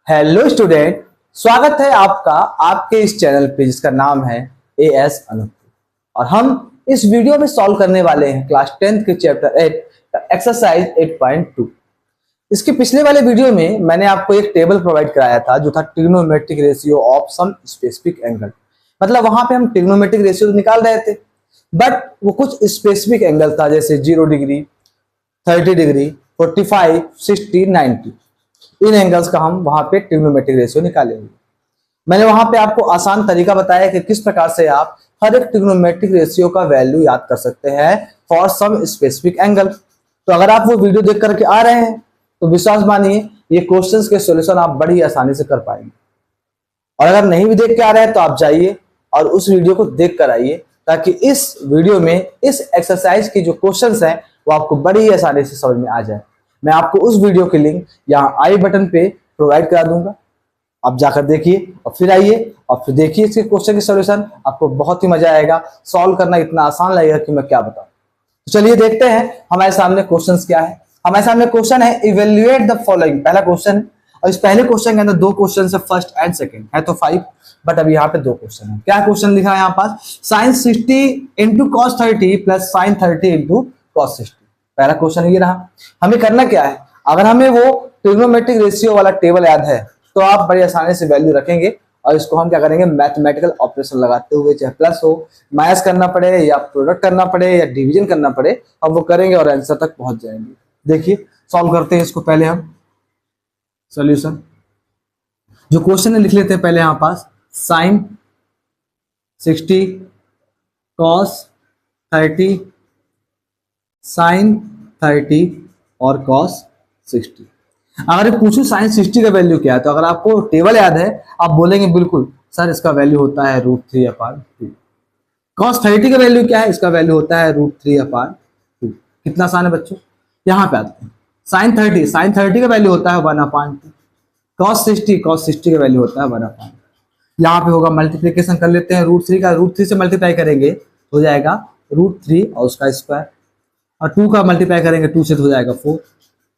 Hello student, स्वागत है आपका आपके इस चैनल पे जिसका नाम है एएस अनूप। और हम इस वीडियो में सॉल्व करने वाले हैं क्लास 10th के चैप्टर 8 का एक्सरसाइज 8.2। इसके पिछले वाले वीडियो में मैंने आपको एक टेबल प्रोवाइड कराया था जो था trigonometric ratio of some specific angle. मतलब वहां पे हम ट्रिग्नोमेट्रिक रेशियो निकाल रहे थे, बट वो कुछ स्पेसिफिक एंगल था, जैसे 0 डिग्री, 30 डिग्री, 45, 60, 90। इन एंगल्स का हम वहां पे ट्रिग्नोमेट्रिक रेशियो निकालेंगे। मैंने वहां पे आपको आसान तरीका बताया कि किस प्रकार से आप हर एक ट्रिग्नोमेट्रिक रेशियो का वैल्यू याद कर सकते हैं फॉर सम स्पेसिफिक एंगल। तो अगर आप वो वीडियो देख करके आ रहे हैं तो विश्वास मानिए ये क्वेश्चंस के सॉल्यूशन आप बड़ी आसानी से कर पाएंगे। और अगर नहीं भी देख के आ रहे हैं तो आप जाइए और उस वीडियो को देख कर आइए, ताकि इस वीडियो में इस एक्सरसाइज की जो क्वेश्चंस हैं वो आपको बड़ी आसानी से समझ में आ जाए। मैं आपको उस वीडियो की लिंक यहाँ आई बटन पे प्रोवाइड करा दूंगा, आप जाकर देखिए और फिर आइए और फिर देखिए इसके क्वेश्चन के सॉल्यूशन। आपको बहुत ही मजा आएगा, सॉल्व करना इतना आसान लगेगा कि मैं क्या बताऊं। तो चलिए देखते हैं हमारे सामने क्वेश्चंस क्या है। हमारे सामने क्वेश्चन है इवेल्युएट द फॉलोइंग, पहला क्वेश्चन है। और इस पहले क्वेश्चन के अंदर दो क्वेश्चन है, फर्स्ट एंड सेकंड है, तो 5, बट अभी यहाँ पे दो क्वेश्चन है। क्या क्वेश्चन लिखा है यहाँ पास, sine 60 into cos 30 plus sine 30 into cos 60। पहला क्वेश्चन ये रहा। हमें करना क्या है, अगर हमें वो ट्रिग्नोमेट्रिक रेशियो वाला टेबल याद है तो आप बड़ी आसानी से वैल्यू रखेंगे और इसको हम क्या करेंगे, मैथमेटिकल ऑपरेशन लगाते हुए, चाहे प्लस हो, माइनस करना पड़े या प्रोडक्ट करना पड़े या डिवीजन करना पड़े, हम वो करेंगे और आंसर तक पहुंच जाएंगे। देखिए सॉल्व करते हैं इसको। पहले हम सॉल्यूशन जो क्वेश्चन है लिख लेते हैं पहले यहाँ पास। साइन 60 कॉस 30 साइन 30 और कॉस 60। अगर पूछूं साइन 60 का वैल्यू क्या है, तो अगर आपको टेबल याद है आप बोलेंगे बिल्कुल सर इसका वैल्यू होता है √3/2। कॉस 30 का वैल्यू क्या है, इसका वैल्यू होता है √3/2। कितना आसान है बच्चों। यहाँ पे आते हैं साइन 30 का वैल्यू होता है 1/2। कॉस 60 का वैल्यू होता है 1/2। यहाँ पे होगा मल्टीप्लीकेशन कर लेते हैं, √3 का √3 से मल्टीप्लाई करेंगे हो जाएगा √3 और उसका स्क्वायर, और 2 का मल्टीप्लाई करेंगे 2 से तो हो जाएगा 4,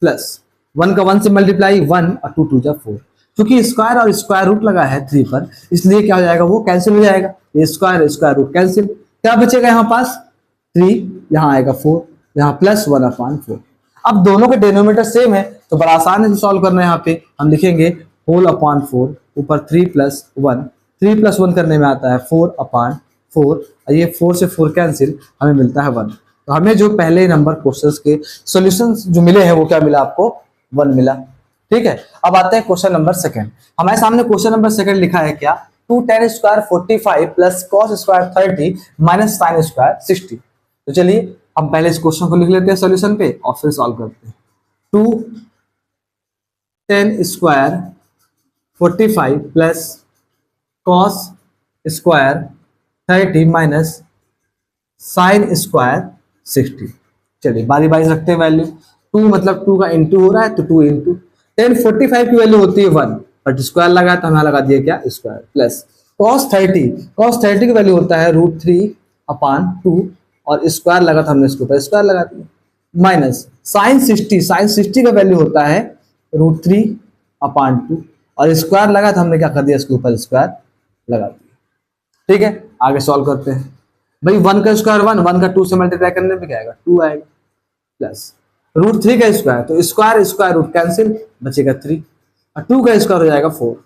प्लस 1 का 1 से मल्टीप्लाई 1 और 2 2 जा 4। क्योंकि स्क्वायर और स्क्वायर रूट लगा है 3 पर, इसलिए क्या हो जाएगा, वो कैंसिल हो जाएगा। ये स्क्वायर रूट कैंसिल, क्या बचेगा यहाँ पास 3, यहाँ आएगा 4, यहाँ प्लस 1/4। अब दोनों के डिनोमिनेटर सेम है तो बड़ा आसान है सॉल्व करना है। यहाँ पे हम लिखेंगे होल/4, ऊपर 3 + 1, 3 + 1 करने में आता है 4/4, और ये 4 से 4 कैंसिल, हमें मिलता है 1। तो हमें जो पहले नंबर क्वेश्चंस के सॉल्यूशंस जो मिले हैं वो क्या मिला, आपको 1 मिला। ठीक है, अब आते हैं क्वेश्चन नंबर सेकंड। हमारे सामने क्वेश्चन नंबर सेकंड लिखा है क्या, 2 tan square 45 plus cos square 30 minus sin square 60। तो चलिए हम पहले इस क्वेश्चन को लिख लेते हैं सॉल्यूशन पे और फिर सॉल्व करते हैं। 2 tan square 45 plus cos square 30 minus sin square 60। चलिए बारी बारी रखते हैं वैल्यू। 2 मतलब 2 का इंटू हो रहा है तो 2 इंटू tan 45 की वैल्यू होती है 1, बट स्क्वायर लगा तो हमें लगा दिया क्या, स्क्वायर, प्लस cos 30 की वैल्यू होता है √3/2 और स्क्वायर लगा था हमने इसके ऊपर स्क्वायर लगा दिया, माइनस sin 60 का वैल्यू होता है √3/2 और स्क्वायर लगा था हमने क्या कर दिया, इसके ऊपर स्क्वायर लगा दिया। ठीक है, आगे सॉल्व करते हैं। भाई 1 का स्क्वायर 1 का 2 से मल्टीप्लाई करने में क्या आएगा, 2 आएगा, प्लस √3 का स्क्वायर तो स्क्वायर रूट कैंसिल, बचेगा 3, और 2 का स्क्वायर हो जाएगा 4,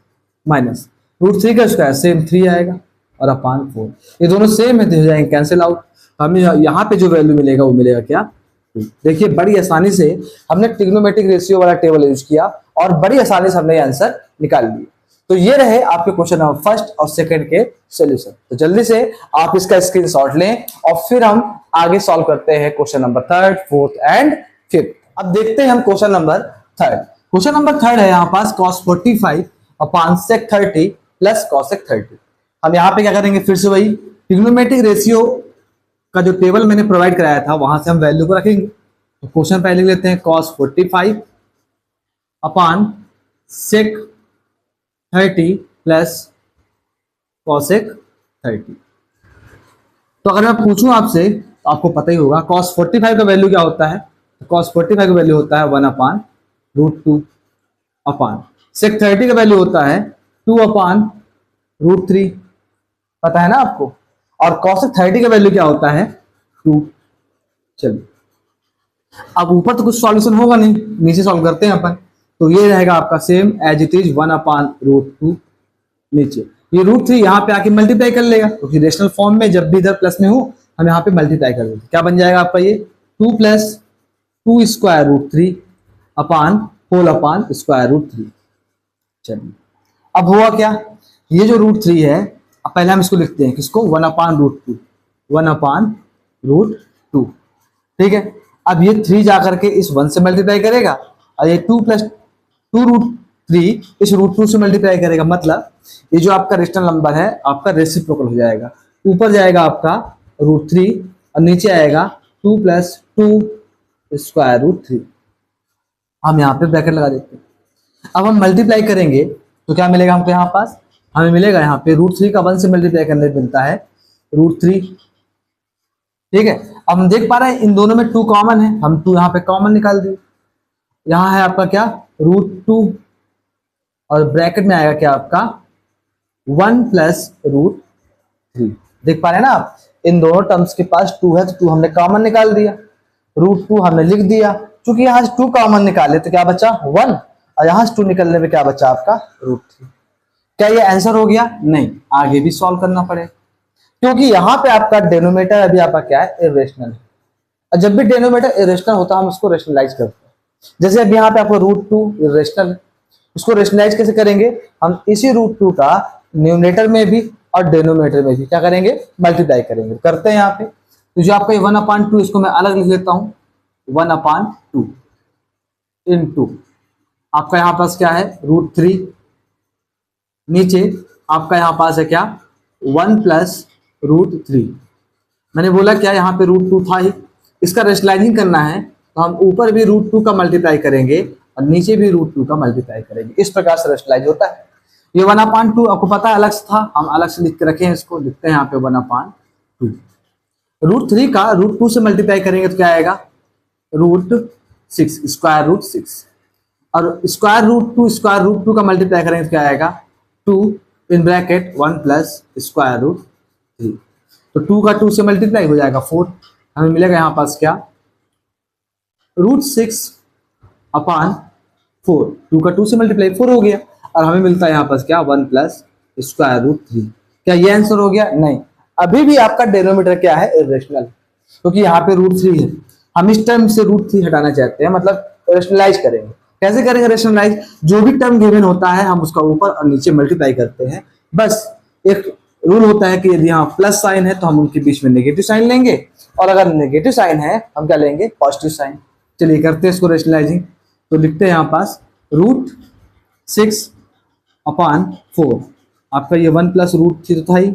माइनस √3 का स्क्वायर सेम 3 आएगा और /4। ये दोनों सेम है तो हो जाएंगे कैंसिल आउट। हमें यहाँ पे जो वैल्यू मिलेगा वो मिलेगा क्या, 2। देखिए बड़ी आसानी से हमने ट्रिग्नोमेट्रिक रेशियो वाला टेबल यूज किया और बड़ी आसानी से हमने आंसर निकाल लिया। तो ये रहे आपके क्वेश्चन नंबर फर्स्ट और सेकंड के सॉल्यूशन। तो जल्दी से आप इसका स्क्रीनशॉट लें और फिर हम आगे सॉल्व करते हैं question number third, fourth and fifth. अब देखते हैं हम question number third. Question number third है यहाँ पास cos 45/sec 30 प्लस cosec 30। हम यहाँ पे क्या करेंगे, फिर से वही ट्रिग्नोमेट्रिक रेशियो का जो टेबल मैंने प्रोवाइड कराया था वहां से हम वैल्यू को रखेंगे। तो क्वेश्चन पहले लेते हैं cos 45/sec 30 प्लस cosec 30। तो अगर मैं पूछूं आपसे तो आपको पता ही होगा cos 45 का वैल्यू क्या होता है, तो cos 45 का वैल्यू होता है 1/√2 सेक 30 का वैल्यू होता है 2/√3, पता है ना आपको। और कॉसेक 30 का वैल्यू क्या होता है 2। चलिए अब ऊपर तो कुछ सॉल्यूशन होगा नहीं, नीचे सॉल्व करते हैं अपन। तो ये रहेगा आपका सेम एज इट इज 1/√2। नीचे ये √3 यहाँ पे आके मल्टीप्लाई कर लेगा, क्योंकि रेशनल फॉर्म में जब भी इधर प्लस में हो हम यहाँ पे मल्टीप्लाई कर देते। क्या बन जाएगा आपका ये 2 + 2√3 होल/√3। चलिए अब हुआ क्या, ये जो √3 है, अब पहले हम इसको लिखते हैं किसको 1/√2, 1/√2। ठीक है, अब ये 3 जाकर के इस 1 से मल्टीप्लाई करेगा और ये 2 + 2√3 इस √2 से मल्टीप्लाई करेगा। मतलब ये जो आपका रेशनल नंबर है आपका रेसिप्रोकल हो जाएगा। ऊपर जाएगा आपका √3 और नीचे आएगा 2 + 2√3। हम यहाँ पे ब्रैकेट लगा देते हैं। अब हम मल्टीप्लाई करेंगे तो क्या मिलेगा हमको यहाँ पास, हमें मिलेगा यहाँ पे √3 का 1 से मल्टीप्लाई करने पे मिलता है √3। ठीक है, अब हम देख पा रहे हैं इन दोनों में 2 कॉमन है, हम 2 यहाँ पे कॉमन निकाल दिए। यहाँ है आपका क्या √2 और ब्रैकेट में आएगा क्या आपका 1 + √3। देख पा रहे हैं ना आप, इन दोनों टर्म्स के पास 2 है तो 2 हमने कॉमन निकाल दिया, √2 हमने लिख दिया। चूंकि यहाँ से 2 कॉमन निकाले तो क्या बचा 1 और यहाँ से 2 निकलने में क्या बचा आपका √3। क्या ये आंसर हो गया? नहीं, आगे भी सॉल्व करना पड़ेगा, क्योंकि यहाँ पे आपका डेनोमीटर अभी आपका क्या है इरेशनल है। और जब भी डेनोमीटर इरेशनल होता है हम उसको रेशनलाइज करते हैं। जैसे अब यहाँ पे आपको √2 इरेशनल है, उसको रेशनलाइज कैसे करेंगे, हम इसी √2 का न्यूमरेटर में भी और डेनोमीटर में भी क्या करेंगे मल्टीप्लाई करेंगे। करते हैं यहाँ पे, तो जो आपका 1/2 इसको मैं अलग लिख लेता हूँ 1/2 इंटू आपका यहाँ पास क्या है √3, नीचे आपका यहाँ पास है क्या 1 + √3। मैंने बोला क्या यहाँ पे √2 था ही, इसका रेशनलाइजिंग करना है तो हम ऊपर भी √2 का मल्टीप्लाई करेंगे और नीचे भी √2 का मल्टीप्लाई करेंगे। इस प्रकार से रेशनलाइज होता है। ये 1/2 आपको पता है अलग से था, हम अलग से लिख के रखे हैं, इसको लिखते हैं यहाँ पे 1/2। √3 का √2 से मल्टीप्लाई करेंगे तो क्या आएगा √6 √6 और √2 का मल्टीप्लाई करेंगे तो क्या आएगा 2 इन ब्रैकेट 1 + √3। तो 2 का 2 से मल्टीप्लाई हो जाएगा 4, हमें मिलेगा यहाँ पास क्या √6/4। 2 का 2 से मल्टीप्लाई 4 हो गया और हमें मिलता है यहाँ पास क्या 1 + √3। क्या ये आंसर हो गया? नहीं, अभी भी आपका डेनोमीटर क्या है इरेशनल, क्योंकि यहाँ पे √3 है। हम इस टर्म से √3 हटाना चाहते हैं, मतलब रेशनलाइज करेंगे। कैसे करेंगे रेशनलाइज? जो भी टर्म गिवन होता है हम उसका ऊपर और नीचे मल्टीप्लाई करते हैं। बस एक रूल होता है कि यदि यहाँ प्लस साइन है तो हम उनके बीच में नेगेटिव साइन लेंगे, और अगर नेगेटिव साइन है हम क्या लेंगे पॉजिटिव साइन। चलिए करते हैं इसको रेशनलाइजिंग। तो लिखते हैं यहाँ पास √6/4, आपका ये 1 + √3 था ही।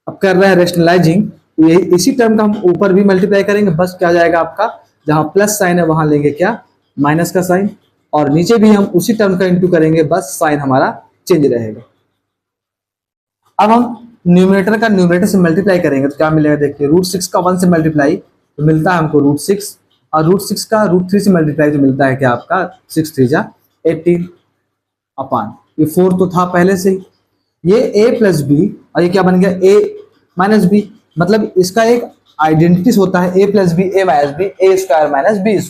अब कर रहे हैं रेशनलाइजिंग, ये इसी टर्म का हम ऊपर भी मल्टीप्लाई करेंगे। बस क्या जाएगा आपका, जहां प्लस साइन है वहां लेंगे क्या माइनस का साइन, और नीचे भी हम उसी टर्म का इंटू करेंगे, बस साइन हमारा चेंज रहेगा। अब हम न्यूमरेटर का न्यूमरेटर से मल्टीप्लाई करेंगे तो क्या मिलेगा, देखिए √6 का 1 से मल्टीप्लाई तो मिलता है हमको √6, और √6 का √3 से मल्टीप्लाई तो मिलता है क्या आपका 6 3 जा 18 अपान ये 4 तो था पहले से ही, ये a + b और ये क्या बन गया a - b। मतलब इसका एक आइडेंटिटी होता है a + b a - b a² - b²।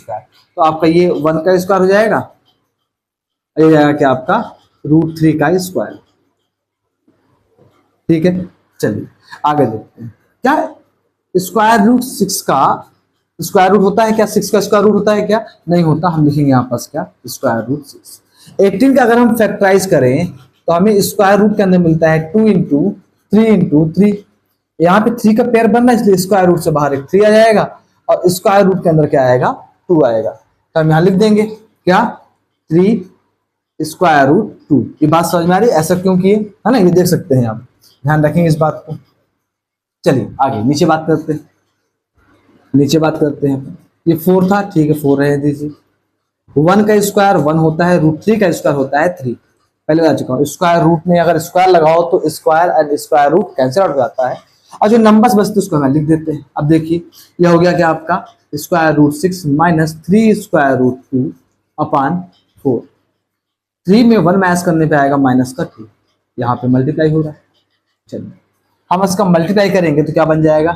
तो आपका ये 1 का स्क्वायर हो जाएगा, ये जाएगा क्या आपका √3 का स्क्वायर। ठीक है, चलिए आगे देखते हैं। क्या √6 का स्क्वायर रूट होता है क्या? 6 का स्क्वायर रूट होता है क्या? नहीं होता। हम लिखेंगे यहाँ पास क्या √6। 18 का अगर हम फैक्टराइज करें तो हमें स्क्वायर रूट के अंदर मिलता है 2 × 3 × 3। यहाँ पे 3 का पेयर बनना है, इसलिए स्क्वायर रूट से बाहर एक 3 आ जाएगा और स्क्वायर रूट के अंदर क्या आएगा 2 आएगा। तो हम यहाँ लिख देंगे क्या 3 √2। ये बात समझ में आ रही है ऐसा क्यों किए, है ना? ये देख सकते हैं आप, ध्यान रखेंगे इस बात को। चलिए आगे नीचे बात करते हैं। ये 4 था, ठीक है 4 रहे दीजिए। 1 का स्क्वायर 1 होता है, √3 का स्क्वायर होता है 3। पहले बता चुका हूँ, स्क्वायर रूट में अगर स्क्वायर लगाओ तो square and square root cancel out हो जाता है, और जो नंबर्स बचते उसको हम लिख देते हैं। अब देखिए यह हो गया क्या आपका √6 - 3 √2/4। 3 में 1 माइनस करने पे आएगा माइनस का 2, यहाँ पे मल्टीप्लाई हो रहा है। चलिए हम इसका मल्टीप्लाई करेंगे तो क्या बन जाएगा,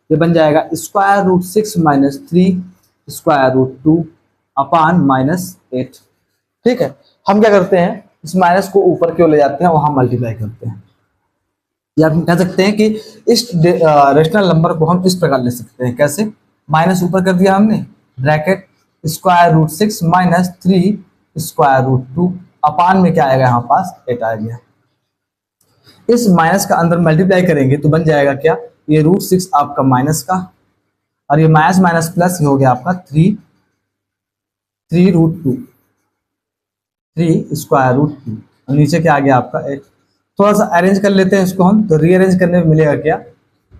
ये बन जाएगा square root 6 minus 3 square root 2 upon minus 8। ठीक है, हम क्या करते हैं, इस माइनस को ऊपर क्यों ले जाते हैं, वहां मल्टीप्लाई करते हैं। या हम कह सकते हैं कि इस रेशनल नंबर को हम इस प्रकार ले सकते हैं, कैसे, माइनस ऊपर कर दिया हमने, bracket square root 6 minus 3 square root 2 upon में क्या आएगा, यहाँ पास 8 आ गया। इस माइनस का अंदर मल्टीप्लाई करेंगे तो बन जाएगा क्या, ये रूट 6 आपका माइनस का, और ये माइनस माइनस प्लस हो गया आपका 3 रूट 2 3 स्क्वायर रूट 2, और नीचे क्या आ गया आपका 8। थोड़ा सा अरेंज कर लेते हैं इसको हम, तो रीअरेंज करने में मिलेगा क्या,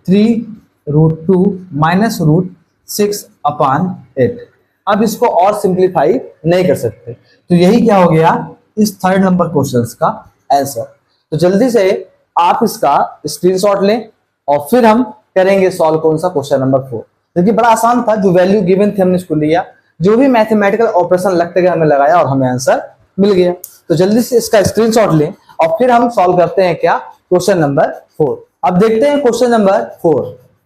3 रूट 2 माइनस रूट 6 अपान 8। अब इसको और सिंप्लीफाई नहीं कर सकते, तो यही क्या हो गया इस थर्ड नंबर क्वेश्चन का आंसर। तो जल्दी से आप इसका स्क्रीनशॉट लें और फिर हम करेंगे सॉल्व कौन सा, क्वेश्चन नंबर 4, क्योंकि बड़ा आसान था, जो वैल्यू गिवन थी हमने इसको लिया, जो भी मैथमेटिकल ऑपरेशन लगते गए हमने लगाया और हमें आंसर मिल गया। तो जल्दी से इसका स्क्रीनशॉट लें और फिर हम सॉल्व करते हैं क्या, क्वेश्चन नंबर 4। अब देखते हैं क्वेश्चन नंबर 4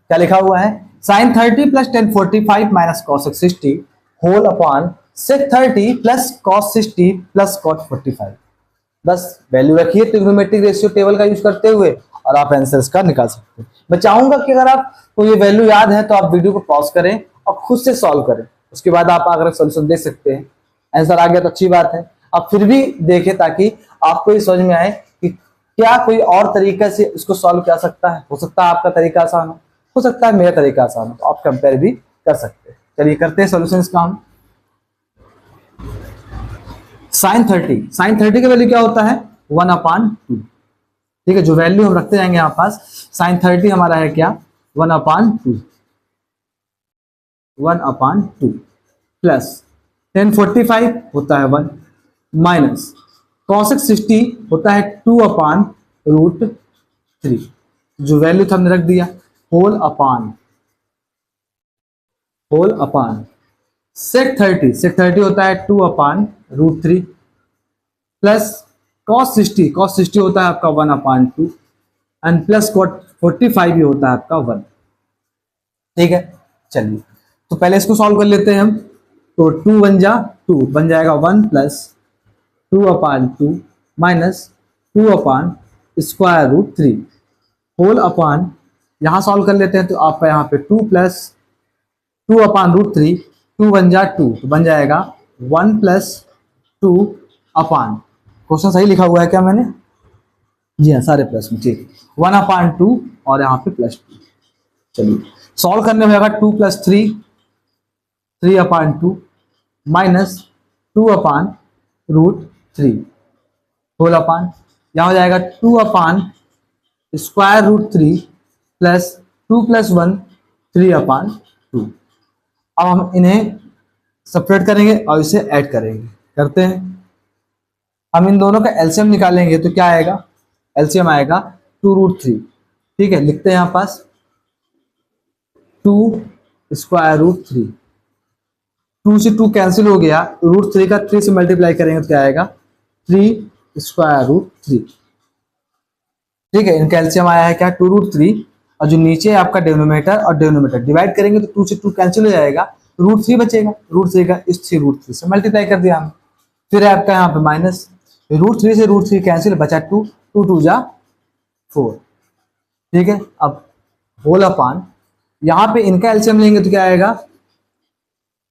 क्या लिखा हुआ है, sin 30 plus ten 45 minus cos 60 whole upon sec 30 plus cos 60 plus cot 45। बस वैल्यू रखिए ट्रिग्नोमेट्रिक रेशियो टेबल का यूज करते हुए और आप आंसर्स का निकाल सकते हैं। मैं चाहूंगा कि अगर आपको ये वैल्यू याद है तो आप वीडियो को पॉज करें और खुद से सॉल्व करें, उसके बाद आप अगर सोल्यूशन देख सकते हैं। आंसर आ गया तो अच्छी बात है, आप फिर भी देखें ताकि आपको ये समझ में आए कि क्या कोई और तरीके से इसको सॉल्व कर सकता है। हो सकता है आपका तरीका आसान हो सकता है मेरा तरीका आसान हो, तो आप कंपेयर भी कर सकते हैं। चलिए करते हैं सोल्यूशन का हम। साइन 30 का वैल्यू क्या होता है 1/2। ठीक है, जो वैल्यू हम रखते जाएंगे यहाँ पास, साइन 30 हमारा है क्या 1/2 प्लस टेन 45 होता है 1 माइनस कॉसेक 60 होता है 2/√3। जो वैल्यू था हमने रख दिया होल अपान सेक 30 होता है 2/√3 प्लस कॉस 60 होता है आपका 1/2 एंड प्लस कॉट 45 भी होता है आपका 1। ठीक है, चलिए तो पहले इसको सॉल्व कर लेते हैं हम। तो 2 बन जाएगा 1 प्लस 2/2 माइनस 2/√3 होल अपान, यहां सॉल्व कर लेते हैं तो आपका यहाँ पे 2 प्लस 2/√3 2 बन 2 तो बन जाएगा 1 प्लस 2 अपान, क्वेश्चन सही लिखा हुआ है क्या मैंने, जी हाँ सारे प्लस में, ठीक 1/2 और यहाँ पे प्लस 2। चलिए सॉल्व करने में होगा 2 प्लस 3/2 माइनस 2/√3 होल अपान, यहाँ हो जाएगा 2/√3 प्लस 2 प्लस 1 3/2। अब हम इन्हें सेपरेट करेंगे और इसे ऐड करेंगे, करते हैं। हम इन दोनों का एलसीएम निकालेंगे तो क्या आएगा, एलसीएम आएगा 2√3। ठीक है, लिखते हैं यहाँ पास 2√3, 2 से 2 कैंसिल हो गया, √3 का 3 से मल्टीप्लाई करेंगे तो क्या आएगा 3√3। ठीक है, इनका एलसीएम आया है क्या 2√3, और जो नीचे आपका डिनोमिनेटर और डिनोमिनेटर डिवाइड करेंगे तो 2 से 2 कैंसिल हो जाएगा, √3 बचेगा, √3 का इस 3√3 से मल्टीप्लाई कर दिया हमने। फिर है आपका यहाँ पे माइनस √3 से √3 कैंसिल, बचा 2 2 जा 4। ठीक है, अब होल अपान, यहाँ पे इनका एलसीएम लेंगे तो क्या आएगा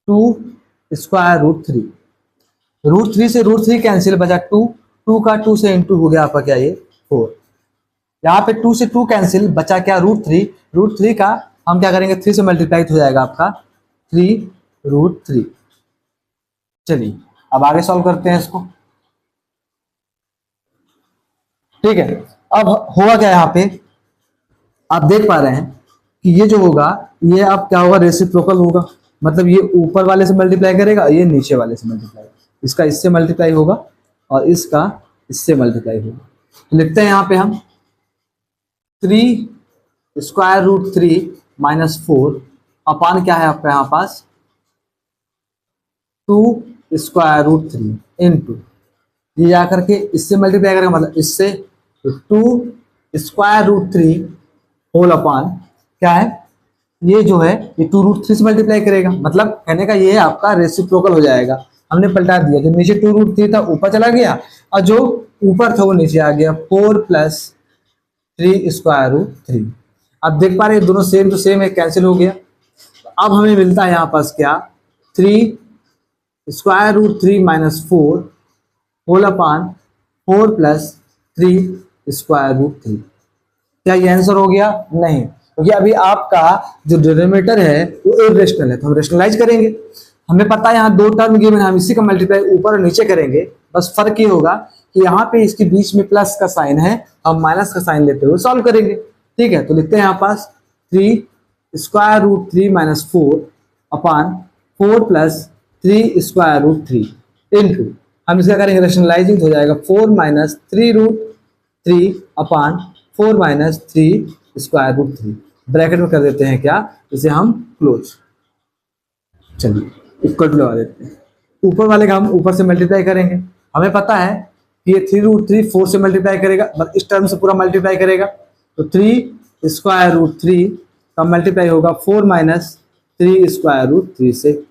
2√3, √3 से √3 कैंसिल, बचा 2 2 का 2 से इंटू हो गया आपका क्या ये 4। यहाँ पे 2 से 2 कैंसिल, बचा क्या √3 का हम क्या करेंगे 3 से मल्टीप्लाई हो जाएगा आपका 3√3। चलिए अब आगे सॉल्व करते हैं इसको। ठीक है, अब होगा क्या, यहाँ पे आप देख पा रहे हैं कि ये जो होगा ये अब क्या होगा रेसिप्रोकल होगा, मतलब ये ऊपर वाले से मल्टीप्लाई करेगा, ये नीचे वाले से मल्टीप्लाई, इसका इससे मल्टीप्लाई होगा और इसका इससे मल्टीप्लाई होगा। तो लिखते हैं यहाँ पे हम 3√3 माइनस 4 अपान क्या है आपका यहाँ पास 2√3 इंटू ये जा करके इससे मल्टीप्लाई करेगा, मतलब इससे, तो 2√3 होल अपॉन क्या है, ये जो है ये 2√3 से मल्टीप्लाई करेगा, मतलब कहने का ये आपका रेसिप्रोकल हो जाएगा। हमने पलटा दिया, जो नीचे 2√3 था ऊपर चला गया, और जो ऊपर था वो नीचे आ गया, 4+3√3। अब देख पा रहे हैं दोनों सेम टू सेम है, कैंसिल हो गया। अब हमें मिलता है यहाँ पास क्या, 3√3 - 4 होल अपॉन 4+3√3। क्या ये आंसर हो गया? नहीं, क्योंकि अभी आपका जो डिनोमिनेटर है वो इरेशनल है, तो हम रेशनलाइज करेंगे। हमें पता है यहाँ दो टर्म गिवन है, हम इसी का मल्टीप्लाई ऊपर और नीचे करेंगे। बस फर्क ये होगा कि यहाँ पे इसके बीच में प्लस का साइन है, हम माइनस का साइन लेते हुए सॉल्व करेंगे। ठीक है, तो लिखते हैं यहाँ पास 3√3 - 4 अपॉन 4+3√3 इंटू, हम इसका करेंगे रेशनलाइजिंग, हो जाएगा 4-3√3 अपॉन 4-3√3। ब्रैकेट में कर देते हैं क्या, इसे हम क्लोज। चलिए इक्वल टू लगा देते हैं, ऊपर वाले का हम ऊपर से मल्टीप्लाई करेंगे। हमें पता है कि ये 3√3 4 से मल्टीप्लाई करेगा, मतलब इस टर्म से पूरा मल्टीप्लाई करेगा, तो 3√3 का मल्टीप्लाई होगा 4-3√3 से,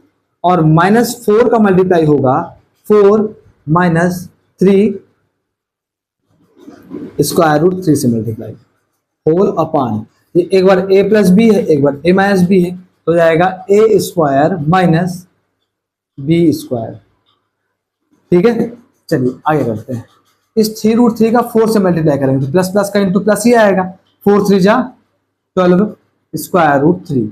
और -4 का मल्टीप्लाई होगा 4-3√3 से मल्टीप्लाई होल अपॉन, ये एक बार a+b है, एक बार a-b है, तो जाएगा a² - b²। ठीक है, चलिए आगे करते हैं। इस 3√3 का 4 से मल्टीप्लाई करेंगे तो प्लस प्लस का इंटू प्लस ही आएगा, 4 3 जा 12√3।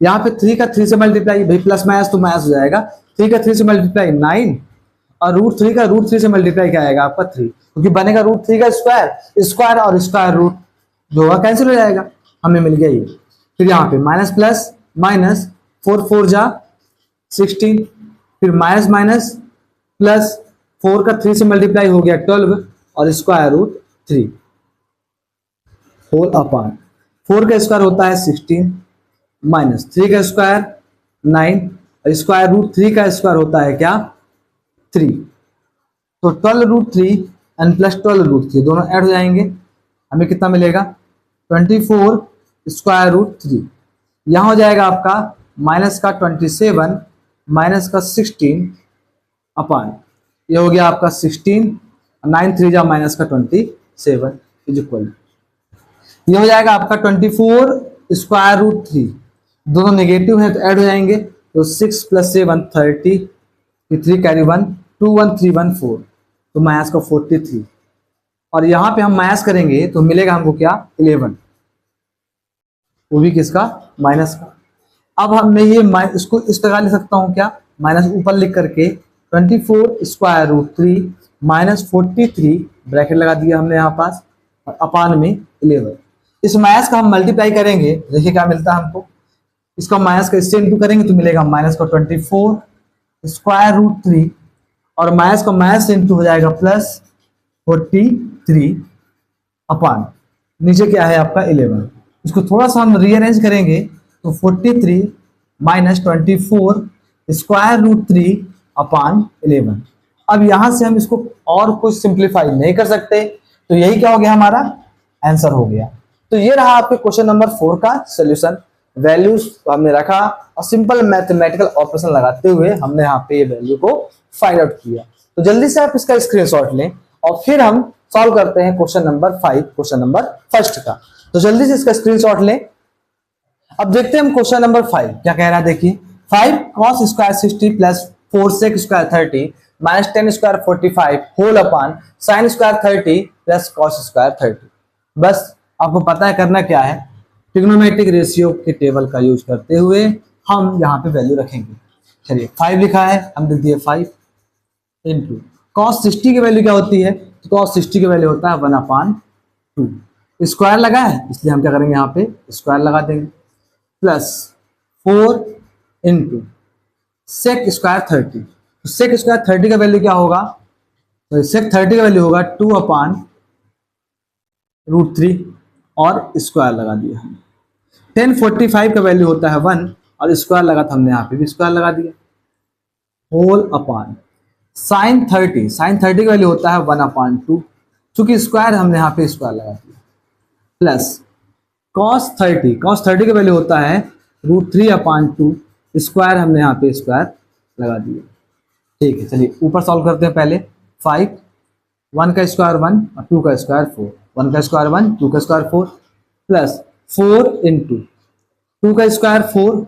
यहाँ पे 3 का 3 से मल्टीप्लाई, भाई प्लस माइनस तो माइनस हो जाएगा, 3 का 3 से मल्टीप्लाई 9, और √3 का √3 से मल्टीप्लाई क्या आएगा आपका 3, क्योंकि बनेगा √3 का स्क्वायर, स्क्वायर और स्क्वायर रूट जो होगा कैंसिल हो जाएगा, हमें मिल गया ये। फिर यहाँ पे माइनस प्लस माइनस, 4 4 जा 16, फिर माइनस माइनस प्लस, 4 का 3 से मल्टीप्लाई हो गया 12 और √3 होल अपॉन 4 का स्क्वायर होता है 16 माइनस 3 का स्क्वायर 9 और √3 का स्क्वायर होता है क्या 3, तो 12√3 एंड प्लस 12√3 दोनों ऐड हो जाएंगे, हमें कितना मिलेगा 24√3। यहाँ हो जाएगा आपका माइनस का 27 माइनस का 16 अपॉन, ये हो गया आपका 16, 9 3 जा माइनस का 27 इज इक्वल, ये हो जाएगा आपका 24√3, दोनों नेगेटिव है तो ऐड हो जाएंगे, तो 6 + 7 30, 3 कैरी 1 2 1 3 1 4, तो माइनस का 43, और यहाँ पे हम माइनस करेंगे तो मिलेगा हमको क्या 11, वो भी किसका माइनस का। अब हम मैं ये इसको इस प्रकार लिख सकता हूँ क्या, माइनस ऊपर लिख करके 24√3 माइनस 43 ब्रैकेट लगा दिया हमने यहाँ पास, और अपान में 11। इस माइनस का हम मल्टीप्लाई करेंगे, देखिए क्या मिलता है हमको, इसका माइनस का इससे इंटू करेंगे तो मिलेगा माइनस का 24√3 और माइनस का माइनस से इंटू हो जाएगा प्लस 43 अपान नीचे क्या है आपका 11। इसको थोड़ा सा हम रीअरेंज करेंगे तो 43 माइनस 24√3 अपान 11। अब यहां से हम इसको और कुछ सिंप्लीफाई नहीं कर सकते, तो यही क्या हो गया हमारा आंसर हो गया। तो ये रहा आपके क्वेश्चन नंबर 4 का सोल्यूशन। वैल्यूज हमने रखा और सिंपल मैथमेटिकल ऑपरेशन लगाते हुए हमने यहाँ पे ये वैल्यू को फाइंड आउट किया। तो जल्दी से आप इसका स्क्रीनशॉट लें और फिर हम सॉल्व करते हैं question number 5, question number first का। तो जल्दी से इसका स्क्रीनशॉट लें। अब देखते हैं हम क्वेश्चन नंबर 5 क्या कह रहा है। देखिए 5 cos square 60 plus 4 sec square 30 minus 10 square 45 whole upon sine square 30 plus cos square 30। बस आपको पता है करना क्या है, ट्रिग्नोमेट्रिक रेशियो के टेबल का यूज करते हुए हम यहाँ पे वैल्यू रखेंगे। चलिए 5 लिखा है, हम लिख दिए 5 इंटू कॉस 60 की वैल्यू क्या होती है, तो कॉस 60 की वैल्यू होता है 1/2। स्क्वायर लगा है इसलिए हम क्या करेंगे यहाँ पे स्क्वायर लगा देंगे, प्लस 4 इंटू सेक स्क्वायर 30। तो सेक स्क्वायर 30 का वैल्यू क्या होगा, तो सेक 30 का वैल्यू होगा 2/√3 और स्क्वायर लगा दिया हमने। 1045 का वैल्यू होता है 1 और स्क्वायर लगा था हमने यहाँ पे भी स्क्वायर लगा दिया, होल अपान साइन 30 का वैल्यू होता है 1/2, चूंकि स्क्वायर हमने यहाँ पे स्क्वायर लगा दिया, प्लस कॉस 30 का वैल्यू होता है √3/2, स्क्वायर हमने यहाँ पे स्क्वायर लगा दिया। ठीक है, चलिए ऊपर सॉल्व करते हैं पहले। 5, 1 का स्क्वायर 1 और 2 का स्क्वायर 4, 1 का स्क्वायर 1, 2 का स्क्वायर 4, प्लस 4 इंटू 2 का स्क्वायर 4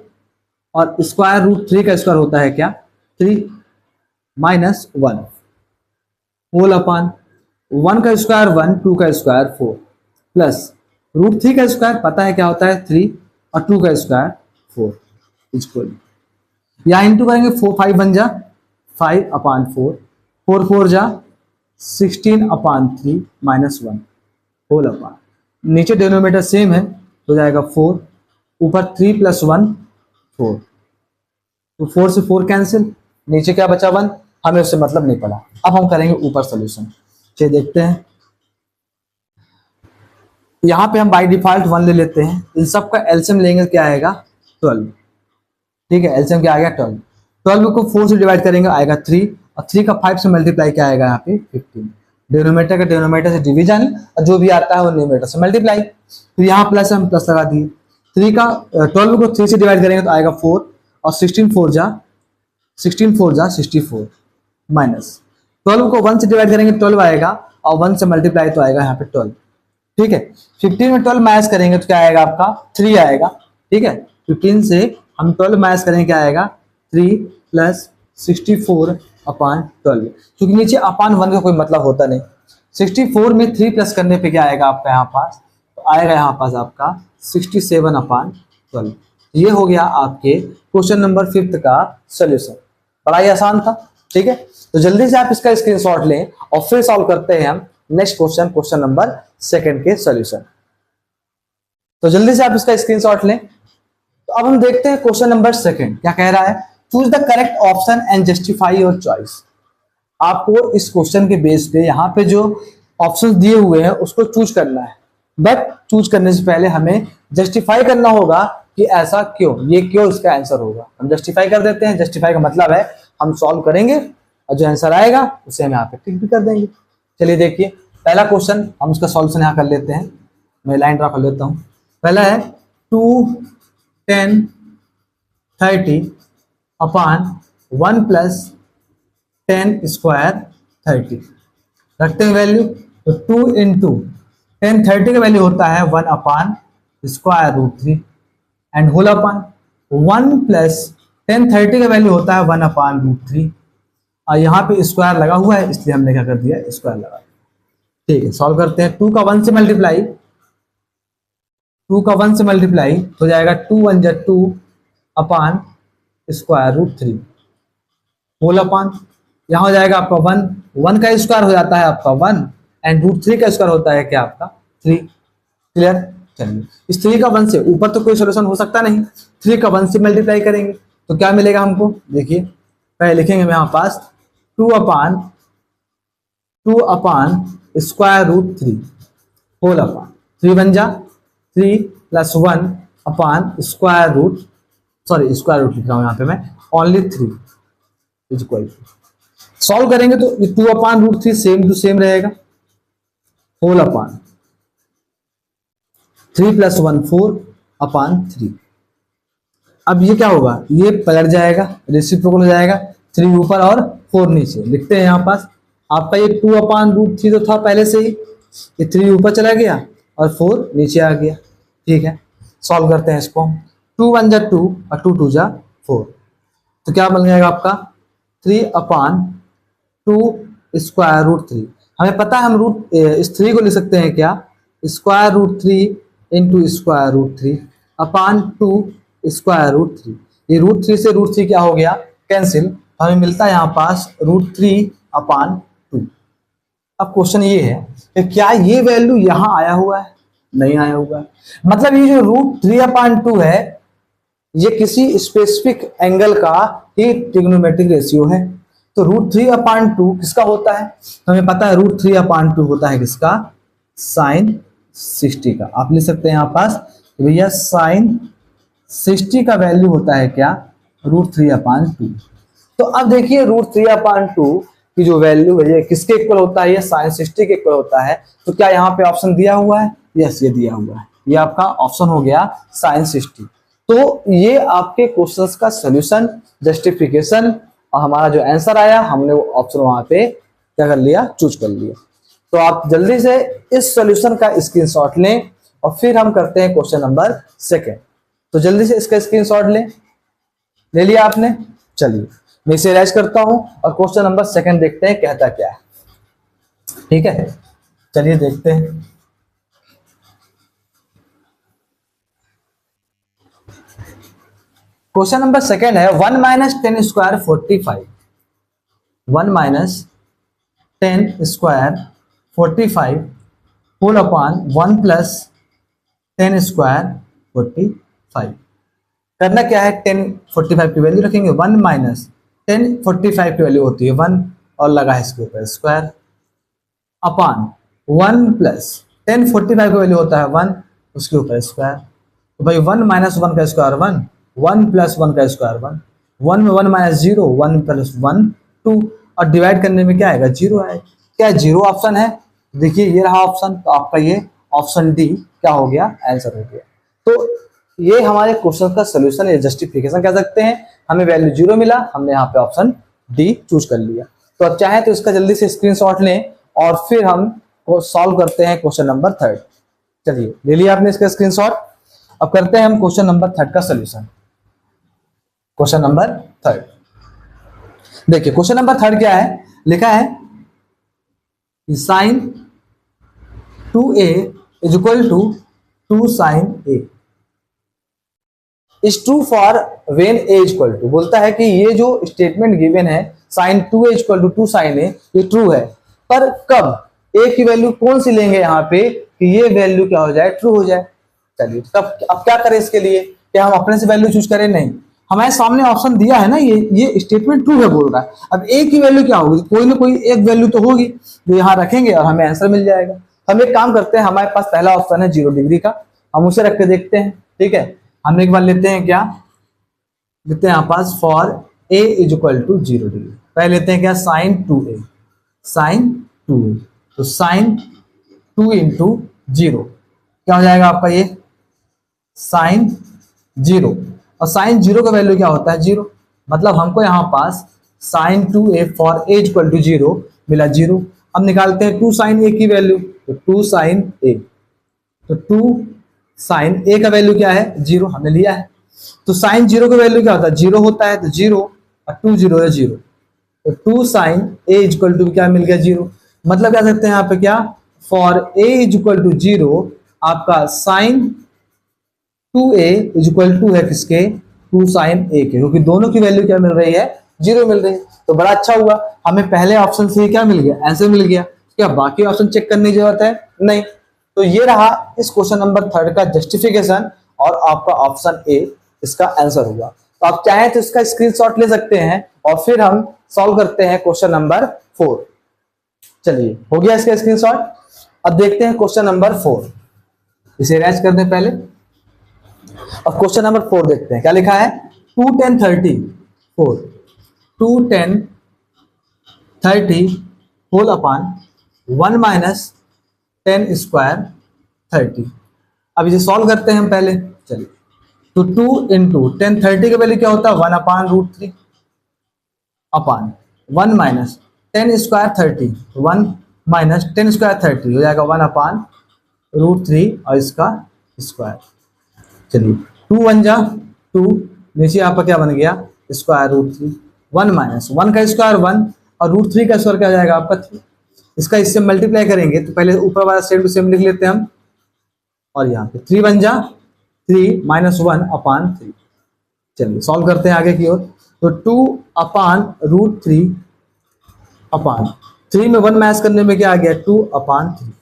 और स्क्वायर √3 का स्क्वायर होता है क्या 3, माइनस 1 होल अपान 1 का स्क्वायर 1, 2 का स्क्वायर 4, प्लस √3 का स्क्वायर पता है क्या होता है 3 और 2 का स्क्वायर 4 इक्वल, यहाँ इंटू करेंगे 4 5 बन जा 5/4, 4 4 जा 16/3 माइनस 1 होल अपान, नीचे डिनोमिनेटर सेम है हो जाएगा 4, ऊपर 3 प्लस 1 4, तो 4 से 4 कैंसिल, नीचे क्या बचा 1, हमें उससे मतलब नहीं पड़ा। अब हम करेंगे ऊपर सोल्यूशन। चलिए देखते हैं, यहाँ पे हम बाय डिफॉल्ट 1 ले लेते हैं, इन सब का एलसीएम लेंगे क्या आएगा 12। ठीक है, एलसीएम क्या आएगा 12, 12 को 4 से डिवाइड करेंगे आएगा 3 और 3 का 5 से मल्टीप्लाई क्या आएगा यहाँ पे 15, डिनोमिनेटर का डिनोमिनेटर से डिवीजन और जो भी आता है वो न्यूमरेटर से मल्टीप्लाई, फिर यहाँ प्लस हम प्लस लगा दिए, 12 को 3 से डिवाइड करेंगे तो आएगा 4 और 16 4 जा 64, माइनस 12 को 1 से डिवाइड करेंगे 12 आएगा और 1 से मल्टीप्लाई तो आएगा यहाँ पे 12। ठीक है, 15 में 12 माइनस करेंगे तो क्या आएगा आपका 3 आएगा। ठीक है, 15 से हम 12 माइनस करेंगे क्या आएगा 3 प्लस 64/12, क्योंकि नीचे अपान 1 का कोई मतलब होता नहीं। 64 में 3 प्लस करने पे क्या आएगा आपका यहाँ पास, तो आएगा यहाँ पास आपका 67/12। ये हो गया आपके क्वेश्चन नंबर 5 का सोल्यूशन, बड़ा ही आसान था। ठीक है, तो जल्दी से आप इसका स्क्रीनशॉट लें और फिर सॉल्व करते हैं हम नेक्स्ट क्वेश्चन नंबर 2 के सॉल्यूशन। तो जल्दी से आप इसका स्क्रीनशॉट लें। तो अब हम देखते हैं क्वेश्चन नंबर 2 क्या कह रहा है, choose the correct option and justify your choice. आपको इस क्वेश्चन के बेस पे यहाँ पे जो ऑप्शंस दिए हुए हैं उसको चूज करना है, बट चूज करने से पहले हमें जस्टिफाई करना होगा कि ऐसा क्यों, ये क्यों इसका आंसर होगा। हम जस्टिफाई कर देते हैं, जस्टिफाई का मतलब है हम सॉल्व करेंगे और जो आंसर आएगा उसे हम यहाँ पे टिक भी कर देंगे। चलिए देखिए, पहला क्वेश्चन हम उसका सॉल्यूशन यहाँ कर लेते हैं, मैं लाइन ड्रा कर लेता हूँ। पहला है 2 10 30 अपान 1 प्लस 10 स्क्वायर 30, रखते हैं वैल्यू, तो 2 इंटू 10 30 का वैल्यू होता है 1/√3 एंड होल अपान 1 प्लस 10 30 का वैल्यू होता है 1/√3 और यहाँ पे स्क्वायर लगा हुआ है इसलिए हमने क्या कर दिया स्क्वायर लगा। ठीक है, सॉल्व करते हैं। 2 का 1 से मल्टीप्लाई, 2 का 1 से मल्टीप्लाई हो जाएगा 2 1 जा 2 अपान √3 होल अपान, यहाँ हो जाएगा आपका 1 का स्क्वायर हो जाता है आपका 1 एंड √3 का स्क्वायर होता है क्या आपका 3। क्लियर, चलिए इस 3 का 1 से ऊपर तो कोई सोल्यूशन हो सकता नहीं, 3 का 1 से मल्टीप्लाई करेंगे तो क्या मिलेगा हमको, देखिए पहले लिखेंगे हम यहाँ पास 2 अपान √3 होल अपान 3 बन जा 3 प्लस 1 अपान स्क्वायर रूट लिख रहा हूँ यहाँ पे मैं ओनली 3 इक्वल। सॉल्व करेंगे तो 2/√3 सेम टू सेम रहेगा, होल अपान 3 प्लस 1 4/3। अब ये क्या होगा, ये पलट जाएगा, रेसिप्रोकल हो जाएगा, 3 ऊपर और 4 नीचे। लिखते हैं यहाँ पास आपका ये 2/√3 तो था पहले से ही, ये 3 ऊपर चला गया और 4 नीचे आ गया। ठीक है, सॉल्व करते हैं इसको। 2 1 जा 2 और 2 2 जा 4, तो क्या बन जाएगा आपका 3/2 स्क्वायर रूट 3। हमें पता है हम इस 3 को लिख सकते हैं क्या square root 3 into square root 3 upon 2 square root 3। ये √3 से √3 क्या हो गया कैंसिल, हमें मिलता है यहाँ पास √3/2। अब क्वेश्चन ये है कि क्या ये वैल्यू यहाँ आया हुआ है, नहीं आया हुआ है, मतलब ये जो √3/2 है ये किसी स्पेसिफिक एंगल का ही ट्रिग्नोमेट्रिक रेशियो है। तो √3/2 किसका होता है, तो हमें पता है √3/2 होता है किसका sin 60 का। आप लिख सकते हैं यहाँ पास भैया sin 60 का वैल्यू होता है क्या √3/2। तो अब देखिए √3/2 की जो वैल्यू है ये किसके इक्वल होता है, ये sin60 के इक्वल होता है। तो क्या यहाँ पे ऑप्शन दिया हुआ है, यस ये दिया हुआ है, ये आपका ऑप्शन हो गया sin60। तो ये आपके क्वेश्चंस का सोल्यूशन, जस्टिफिकेशन और हमारा जो आंसर आया हमने वो ऑप्शन वहां पे क्या कर लिया, चूज कर लिया। तो आप जल्दी से इस सॉल्यूशन का स्क्रीनशॉट लें और फिर हम करते हैं क्वेश्चन नंबर 2। तो जल्दी से इसका स्क्रीनशॉट लें, ले लिया आपने, चलिए मैं इसे इरेज करता हूं और क्वेश्चन नंबर 2 देखते हैं कहता क्या है। ठीक है, चलिए देखते हैं। क्वेश्चन नंबर 2 है 1 - 10 square 45, 1 - 10 square 45 whole upon 1 + 10 square 45। करना क्या है, 10 45 की वैल्यू रखेंगे, 1 - 10 45 की वैल्यू होती है 1 और लगा है इसके ऊपर स्क्वायर अपॉन 1 + 10 45 का वैल्यू होता है 1 उसके ऊपर स्क्वायर। तो भाई 1 - 1 का स्क्वायर 1, 1 + 1 का स्क्वायर 1, 1 में 1 - 0, 1 + 1 2 और डिवाइड करने में क्या आएगा, 0 आएगा। क्या 0 ऑप्शन है, देखिए ये रहा ऑप्शन, तो आपका ये ऑप्शन डी क्या हो गया, आंसर हो गया। तो ये हमारे क्वेश्चन का सोल्यूशन या जस्टिफिकेशन कह सकते हैं। हमें वैल्यू 0 मिला, हमने यहाँ पे ऑप्शन डी चूज कर लिया। तो अब चाहे तो इसका जल्दी से स्क्रीनशॉट लें और फिर हम सॉल्व करते हैं क्वेश्चन नंबर 3। चलिए ले लिया आपने इसका स्क्रीनशॉट। अब करते हैं हम क्वेश्चन नंबर 3 का सोल्यूशन। क्वेश्चन नंबर 3 देखिए, क्वेश्चन नंबर 3 क्या है, लिखा है sin 2a = 2 sin a is true for when a = बोलता है कि ये जो स्टेटमेंट गिवन है sin 2a = 2 sin a ये ट्रू है, पर कब, a की वैल्यू कौन सी लेंगे यहाँ पे कि ये वैल्यू क्या हो जाए, ट्रू हो जाए। चलिए तब अब क्या करें इसके लिए, क्या हम अपने से वैल्यू चूज करें, नहीं, हमारे सामने ऑप्शन दिया है ना, ये स्टेटमेंट ट्रू है बोल रहा है। अब a की वैल्यू क्या होगी, कोई ना कोई एक वैल्यू तो होगी जो यहाँ रखेंगे और हमें आंसर मिल जाएगा। हम एक काम करते हैं, हमारे पास पहला ऑप्शन है 0 डिग्री का, हम उसे रख के देखते हैं। ठीक है, हम एक बार लेते हैं, क्या लेते हैं यहाँ पास, फॉर a = 0 डिग्री। पहले लेते हैं क्या, sin 2a, sin 2a, तो sin 2 × 0 क्या हो जाएगा आपका, ये sin 0, और sin 0 का वैल्यू क्या होता है, 0। मतलब हमको यहाँ पास sin 2a फॉर a = 0 मिला 0। अब निकालते हैं 2 sin a की वैल्यू, तो 2 sin a, तो 2 sin a का वैल्यू क्या है, 0 हमने लिया है। तो sin 0 का वैल्यू क्या होता है, 0 होता है, तो 0 और 2 0 है 0, तो 2 sin a = क्या मिल गया, 0। मतलब क्या सकते हैं यहाँ पे, क्या फॉर a = 0 आपका sin 2a = है किसके, 2 sin a के, क्योंकि दोनों की वैल्यू क्या मिल रही है, 0 मिल रही है। तो बड़ा अच्छा हुआ, हमें पहले ऑप्शन से ही क्या मिल गया, आंसर मिल गया। क्या बाकी ऑप्शन चेक करने की जरूरत है, नहीं। तो ये रहा इस क्वेश्चन नंबर 3 का जस्टिफिकेशन और आपका ऑप्शन ए इसका आंसर हुआ। तो आप चाहें तो इसका स्क्रीनशॉट ले सकते हैं और फिर हम सॉल्व करते हैं क्वेश्चन नंबर 4। चलिए हो गया इसका स्क्रीनशॉट। अब देखते हैं क्वेश्चन नंबर 4, इसे इरेज कर दें पहले। अब क्वेश्चन नंबर 4 देखते हैं, क्या लिखा है, 2 10 30 4, 2 10 30 होल अपॉन 1 - 10 स्क्वायर 30। अब इसे सॉल्व करते हैं हम पहले, चलिए। तो 2 × 10 30 का वैल्यू क्या होता है, 1/√3 अपॉन 1 - 10 स्क्वायर 30, 1 - 10 स्क्वायर 30 हो जाएगा 1/√3 और इसका स्क्वायर। चलिए 2 1 जा 2, नीचे आपका क्या बन गया, √3, 1 - 1 का स्क्वायर 1 और √3 का स्क्वायर क्या हो जाएगा आपका 3। इसका इससे मल्टीप्लाई करेंगे तो पहले ऊपर वाला सेम टू सेम लिख लेते हैं हम, और यहाँ पे 3 1 जा 3 - 1/3। चलिए सॉल्व करते हैं आगे की ओर। तो 2/√3 अपॉन 3 में 1 मैच करने में क्या आ गया, 2/3।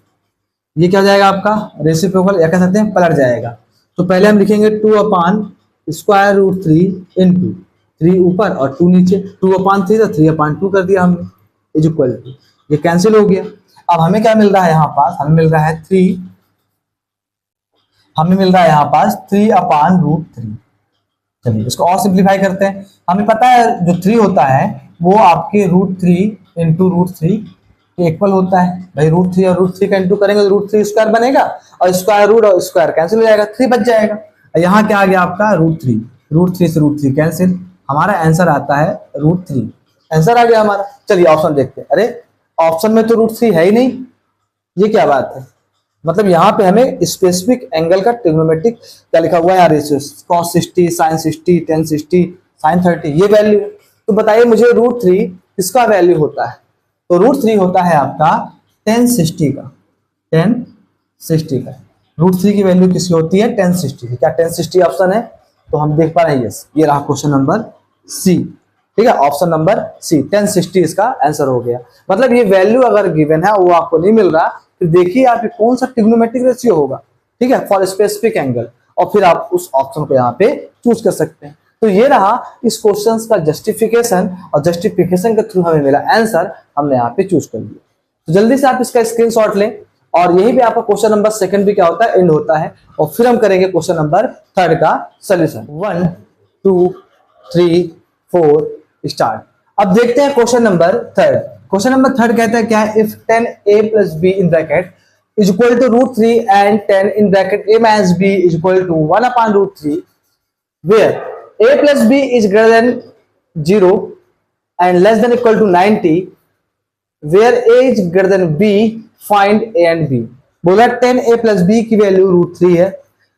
ये क्या हो जाएगा आपका रेसिप्रोकल, या कह सकते हैं पलट जाएगा। तो पहले हम लिखेंगे 2/√3 × 3 ऊपर और 2 नीचे, 2/3 तो 3/2 कर दिया हमने, इक्वल टू, ये कैंसिल हो गया। अब हमें क्या मिल रहा है यहाँ पास, हमें मिल रहा है 3, हमें मिल रहा है यहाँ पास 3/√3। चलिए इसको और सिंप्लीफाई करते हैं। हमें पता है जो 3 होता है वो आपके √3 इंटू रूट थ्री के इक्वल होता है। भाई रूट थ्री और रूट थ्री का इंटू करेंगे तो रूट थ्री स्क्वायर बनेगा और स्क्वायर रूट और स्क्वायर कैंसिल हो जाएगा, थ्री बच जाएगा। यहाँ क्या आ गया आपका रूट थ्री से रूट थ्री कैंसिल, हमारा आंसर आता है रूट थ्री, आंसर आ गया हमारा। चलिए ऑप्शन देखते हैं। अरे ऑप्शन में तो रूट थ्री है ही नहीं, ये क्या बात है। मतलब यहाँ पे हमें स्पेसिफिक एंगल का ट्रिग्नोमेट्रिक क्या लिखा हुआ है यार, cos 60 sin 60 tan 60 sin 30 ये वैल्यू। तो बताइए मुझे रूट थ्री किसका वैल्यू होता है। तो रूट थ्री होता है आपका tan 60 का, tan 60 का। रूट थ्री की वैल्यू किसकी होती है, tan 60 की। क्या tan 60 ऑप्शन है, तो हम देख पा रहे हैं यस, ये रहा क्वेश्चन नंबर सी। ठीक है, ऑप्शन नंबर सी tan 60 इसका आंसर हो गया। मतलब ये वैल्यू अगर गिवन है वो आपको नहीं मिल रहा, तो देखिए आप कौन सा ट्रिग्नोमेट्रिक रेशियो होगा, ठीक है, फॉर स्पेसिफिक एंगल, और फिर आप उस ऑप्शन को यहाँ पे चूज कर सकते हैं। तो ये रहा इस क्वेश्चन का जस्टिफिकेशन, और जस्टिफिकेशन के थ्रू हमें मिला आंसर, हमने यहाँ पे चूज कर लिया। तो जल्दी से आप इसका स्क्रीनशॉट लें, और यही भी आपका क्वेश्चन नंबर सेकंड भी क्या होता है, एंड होता है। और फिर हम करेंगे क्वेश्चन नंबर थर्ड का सोल्यूशन। 1 2 3 4 स्टार्ट। अब देखते हैं question number third. Question number third कहता है क्या, if 10a plus b in bracket is equal to root 3 and 10 in bracket a minus b is equal to 1 upon root 3, where a plus b is greater than 0 and less than equal to 90, where a is greater than b, find a and b। बोला 10a plus b की value root three है,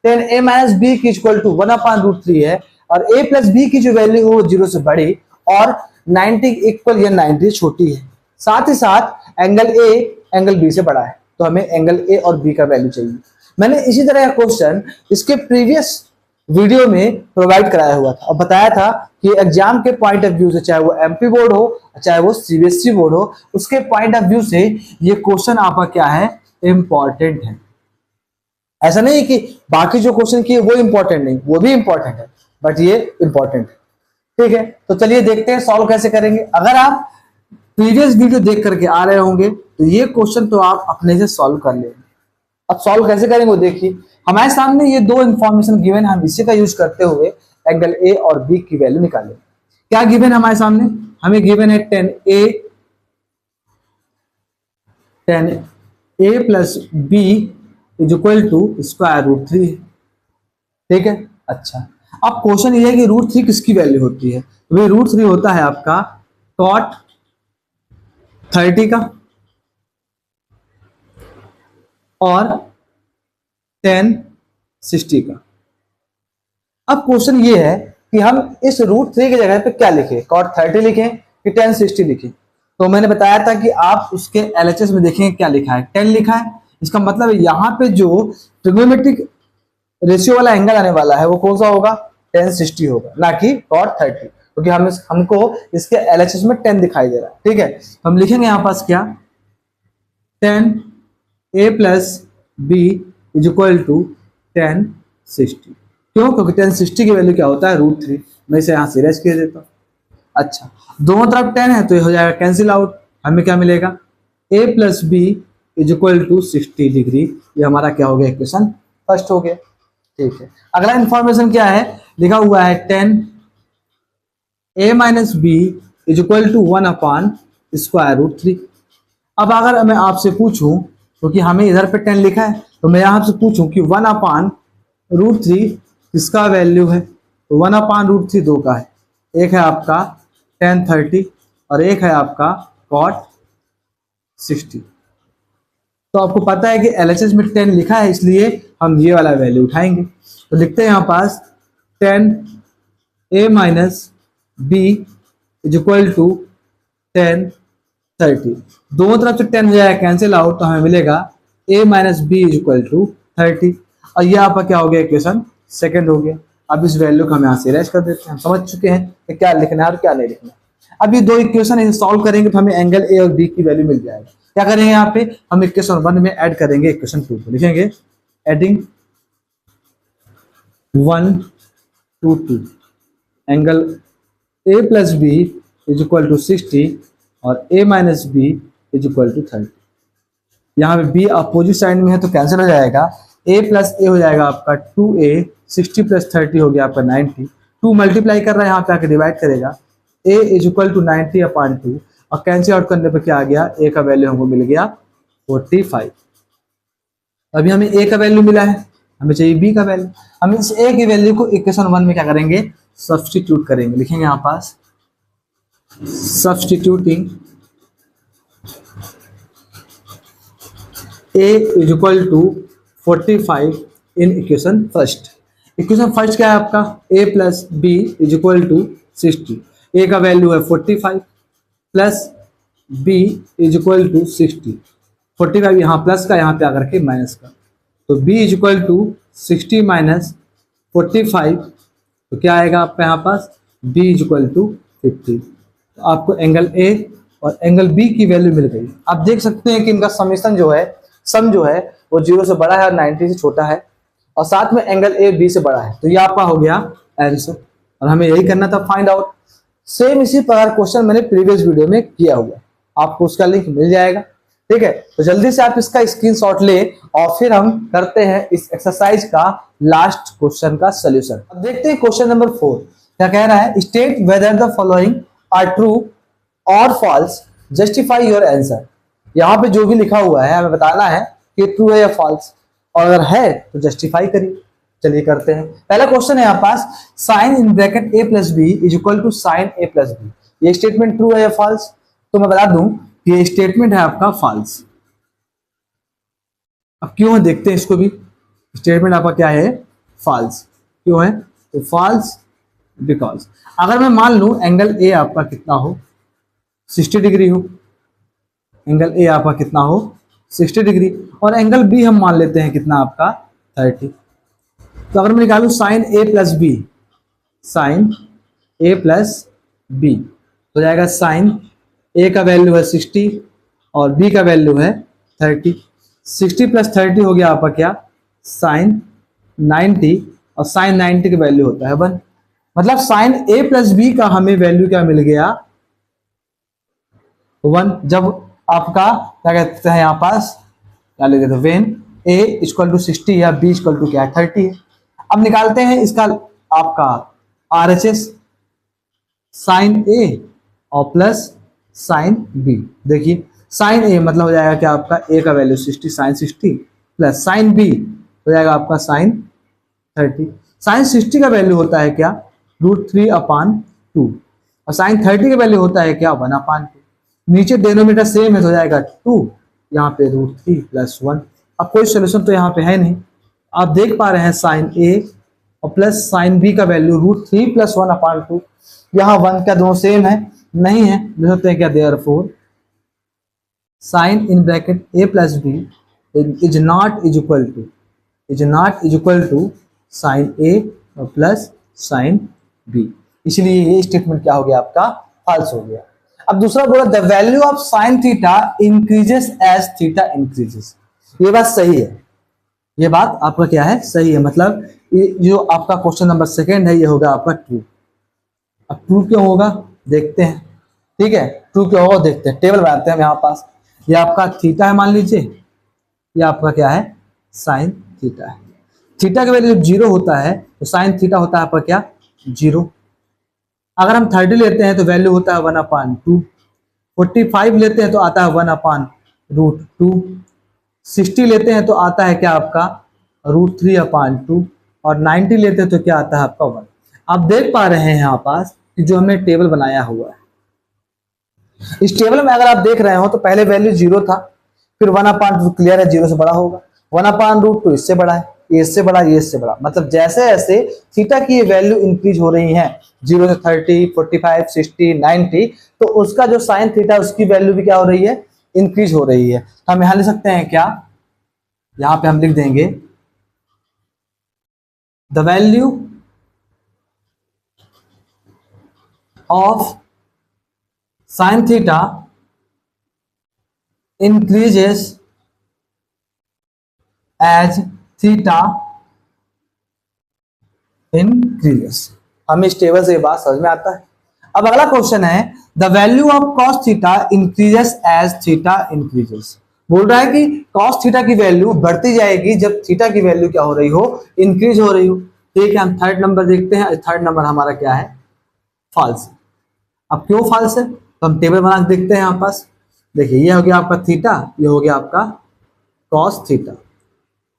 10a minus b की equal to 1 upon root three है, और a plus b की जो value है वो 0 से बड़ी और 90 इक्वल या 90 छोटी है। साथ ही साथ एंगल ए एंगल बी से बड़ा है, तो हमें एंगल ए और बी का वैल्यू चाहिए। मैंने इसी तरह का क्वेश्चन इसके प्रीवियस वीडियो में प्रोवाइड कराया हुआ था और बताया था कि एग्जाम के पॉइंट ऑफ व्यू से, चाहे वो एमपी बोर्ड हो चाहे वो सीबीएसई बोर्ड हो, उसके पॉइंट ऑफ व्यू से ये क्वेश्चन आपका क्या है, इंपॉर्टेंट है। ऐसा नहीं कि बाकी जो क्वेश्चन किए वो इंपॉर्टेंट नहीं, वो भी इंपॉर्टेंट है, बट ये इंपॉर्टेंट है। ठीक है, तो चलिए देखते हैं सॉल्व कैसे करेंगे। अगर आप प्रीवियस वीडियो देख करके आ रहे होंगे तो ये क्वेश्चन तो आप अपने से सॉल्व कर लेंगे। अब सॉल्व कैसे करेंगे वो देखिए। हमारे सामने ये दो इंफॉर्मेशन गिवन, हम इसी का यूज करते हुए एंगल ए और बी की वैल्यू निकालेंगे। क्या गिवन है हमारे सामने, हमें गिवन है 10a plus B is equal to square root three. ठीक है, अच्छा अब क्वेश्चन ये है कि रूट थ्री किसकी वैल्यू होती है, तो भाई रूट थ्री होता है आपका cot 30 का और tan 60 का। अब क्वेश्चन ये है कि हम इस रूट थ्री की जगह पे क्या लिखें, cot 30 लिखें कि tan 60 लिखें। तो मैंने बताया था कि आप उसके LHS में देखेंगे क्या लिखा है, 10 लिखा है। इसका मतलब यहाँ पे जो ट्रिग्नोमेट्रिक रेशियो वाला एंगल आने वाला है वो कौन सा होगा, tan 60 होगा, ना कि cot 30, क्योंकि हमको इसके LHS में 10 दिखाई दे रहा है। ठीक है, तो हम लिखेंगे यहाँ पास क्या, 10a plus B is equal to tan 60। क्यों, क्योंकि tan 60 की वैल्यू क्या होता है, रूट थ्री। मैं इसे यहाँ से इरेज कर देता हूँ। अच्छा, दोनों तरफ 10 है तो ये हो जाएगा कैंसिल आउट। हमें क्या मिलेगा, a plus B is equal to 60 degree. ये हमारा क्या हो गया, इक्वेशन फर्स्ट हो गया। ठीक है, अगला इंफॉर्मेशन क्या है, लिखा हुआ है 10a minus B is equal to 1 upon square root three. अब अगर मैं आपसे पूछूं, क्योंकि हमें इधर पे 10 लिखा है, तो मैं आपसे पूछूं कि 1 अपॉन रूट थ्री किसका वैल्यू है, तो 1 अपॉन रूट थ्री दो का है, एक है आपका tan 30 और एक है आपका cot 60। तो आपको पता है कि LHS में 10 लिखा है, इसलिए हम ये वाला वैल्यू उठाएंगे। तो लिखते हैं यहाँ पास 10a minus B is equal to tan 30। दोनों तरफ से 10 हो जाएगा कैंसिल आउट, तो हमें मिलेगा a minus B is equal to 30। और ये आपका क्या हो गया, इक्वेशन सेकंड हो गया। अब इस वैल्यू को हम यहाँ से इरेज कर देते हैं। हम समझ चुके हैं कि क्या लिखना है और क्या नहीं लिखना है। अब ये दो इक्वेशन सॉल्व करेंगे तो हमें एंगल ए और बी की वैल्यू मिल जाएगी। क्या करेंगे, यहाँ पे हम इक्वेशन 1 में ऐड करेंगे इक्वेशन 2 को, लिखेंगे adding 1 to 2 angle A plus B is equal to 60 और a minus B is equal to 30। यहाँ पे b अपोजिट साइड में है तो कैंसिल हो जाएगा, a प्लस ए हो जाएगा आपका 2a, 60 प्लस 30 हो गया आपका 90, 2 मल्टीप्लाई कर रहा है यहाँ पे आके डिवाइड करेगा, a is equal to 90 upon 2 और कैंसिल आउट करने पर क्या आ गया, ए का वैल्यू हमको मिल गया 45। अभी हमें ए का वैल्यू मिला है, हमें चाहिए बी का वैल्यू। हम इस ए की वैल्यू को इक्वेशन 1 में क्या करेंगे, सब्स्टिट्यूट करेंगे। लिखेंगे यहाँ पास substituting a is equal to 45 in equation first. Equation first क्या है आपका, a plus B is equal to 60। a का वैल्यू है 45 plus b is equal to 60। 45 यहाँ प्लस का, यहाँ पे आकर के माइनस का, तो b is equal to 60 minus 45, तो क्या आएगा आपका यहाँ पास, b इज इक्वल टू 50। तो आपको एंगल a और एंगल b की वैल्यू मिल गई। आप देख सकते हैं कि इनका समीशन जो है, सम जो है वो 0 से बड़ा है और 90 से छोटा है, और साथ में एंगल ए बी से बड़ा है। तो ये आपका हो गया आंसर, और हमें यही करना था, फाइंड आउट। सेम इसी प्रकार क्वेश्चन मैंने प्रीवियस वीडियो में किया हुआ, आपको उसका लिंक मिल जाएगा। ठीक है, तो जल्दी से आप इसका स्क्रीनशॉट ले और फिर हम करते हैं इस एक्सरसाइज का लास्ट क्वेश्चन का सोल्यूशन। अब देखते हैं क्वेश्चन नंबर 4 क्या कह रहा है, state whether the following are true और फॉल्स, जस्टिफाई योर आंसर। यहाँ पे जो भी लिखा हुआ है हमें बताना है कि ट्रू है या फॉल्स, और अगर है तो जस्टिफाई करिए। चलिए करते हैं। पहला क्वेश्चन है यहाँ पास, sine in bracket a plus B is equal to sine a plus B. ये स्टेटमेंट ट्रू है या फॉल्स, तो मैं बता दूं कि ये स्टेटमेंट है आपका फॉल्स। अब क्यों है देखते हैं इसको भी, स्टेटमेंट आपका क्या है, फॉल्स। क्यों है, तो फॉल्स बिकॉज अगर मैं मान लूं एंगल ए आपका कितना हो, 60 डिग्री हो, एंगल ए आपका कितना हो 60 डिग्री, और एंगल बी हम मान लेते हैं कितना आपका 30। तो अगर मैं निकालूं sign A plus B, sign A plus B तो जाएगा साइन ए का वैल्यू है 60 और बी का वैल्यू है 30। 60 प्लस 30 हो गया आपका क्या, साइन 90, और साइन 90 की वैल्यू होता है 1। मतलब साइन ए प्लस बी का हमें वैल्यू क्या मिल गया, 1। जब आपका क्या कहते हैं यहाँ पास, क्या लिख देते हैं, वेन ए इक्वल टू 60 या बी इक्वल टू क्या है 30 है। अब निकालते हैं इसका आपका RHS, साइन ए और प्लस साइन बी। देखिए साइन ए मतलब हो जाएगा क्या आपका, ए का value 60 sine 60 plus sine B हो जाएगा आपका साइन 30। साइन 60 का वैल्यू होता है क्या, √3/2, और साइन 30 का वैल्यू होता है क्या, 1/2। नीचे डेनोमीटर सेम है तो हो जाएगा 2, यहाँ पे √3 + 1। अब कोई सोल्यूशन तो यहाँ पे है नहीं। आप देख पा रहे हैं साइन ए और प्लस साइन बी का वैल्यू √3 + 1/2। यहाँ 1 क्या दोनों सेम है, नहीं है, देख सकते हैं क्या, therefore sine in bracket A plus B is not equal to sine A plus sine B, इसलिए ये स्टेटमेंट क्या हो गया आपका, फॉल्स हो गया। अब दूसरा बोला, the value of sine theta increases as theta increases. ये बात सही है, ये बात आपका क्या है, सही है। मतलब ये जो आपका क्वेश्चन नंबर 2 है ये होगा आपका ट्रू। अब ट्रू क्यों होगा देखते हैं, ठीक है, ट्रू क्यों होगा देखते हैं। टेबल बनाते हैं हम यहाँ पास, ये आपका थीटा है मान लीजिए, ये आपका क्या है, साइन थीटा है। थीटा का वैल्यू जब 0 होता है तो साइन थीटा होता है आपका क्या, 0। अगर हम 30 लेते हैं तो वैल्यू होता है 1/2। 45 लेते हैं तो आता है 1/√2। 60 लेते हैं तो आता है क्या आपका, √3/2, और 90 लेते हैं तो क्या आता है आपका 1। आप देख पा रहे हैं यहाँ पास कि जो हमने टेबल बनाया हुआ है, इस टेबल में अगर आप देख रहे हो तो पहले वैल्यू 0 था, फिर 1/2 क्लियर है, 0 से बड़ा होगा, 1/√2 इससे बड़ा है, ये इससे बड़ा, ये इससे बड़ा। मतलब जैसे जैसे थीटा की वैल्यू इंक्रीज हो रही है 0 से 30, 45, 60, 90, तो उसका जो साइन थीटा उसकी वैल्यू भी क्या हो रही है, इंक्रीज हो रही है। हम यहां लिख सकते हैं क्या, यहां पे हम लिख देंगे the value of sine theta increases as theta increases. हमें इस टेबल से ये बात समझ में आता है। अब अगला क्वेश्चन है, the value of cos theta increases as theta increases. बोल रहा है कि कॉस थीटा की वैल्यू बढ़ती जाएगी जब थीटा की वैल्यू क्या हो रही हो, इंक्रीज हो रही हो। ठीक है, हम 3rd नंबर देखते हैं। 3rd नंबर हमारा क्या है, फॉल्स। अब क्यों फॉल्स है तो हम टेबल बना के देखते हैं यहाँ पास। देखिए ये हो गया आपका थीटा, ये हो गया आपका कॉस थीटा।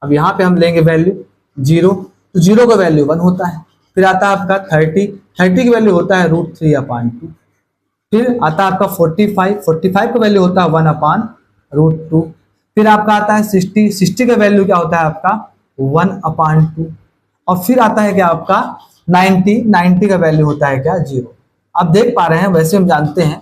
अब यहाँ पे हम लेंगे वैल्यू 0, तो 0 का वैल्यू 1 होता है। फिर आता है आपका 30 की वैल्यू होता है √3/2। फिर आता है आपका 45 का वैल्यू होता है 1/√2। फिर आपका आता है 60 का वैल्यू क्या होता है आपका 1/2। और फिर आता है क्या आपका 90 का वैल्यू होता है क्या 0। आप देख पा रहे हैं, वैसे हम जानते हैं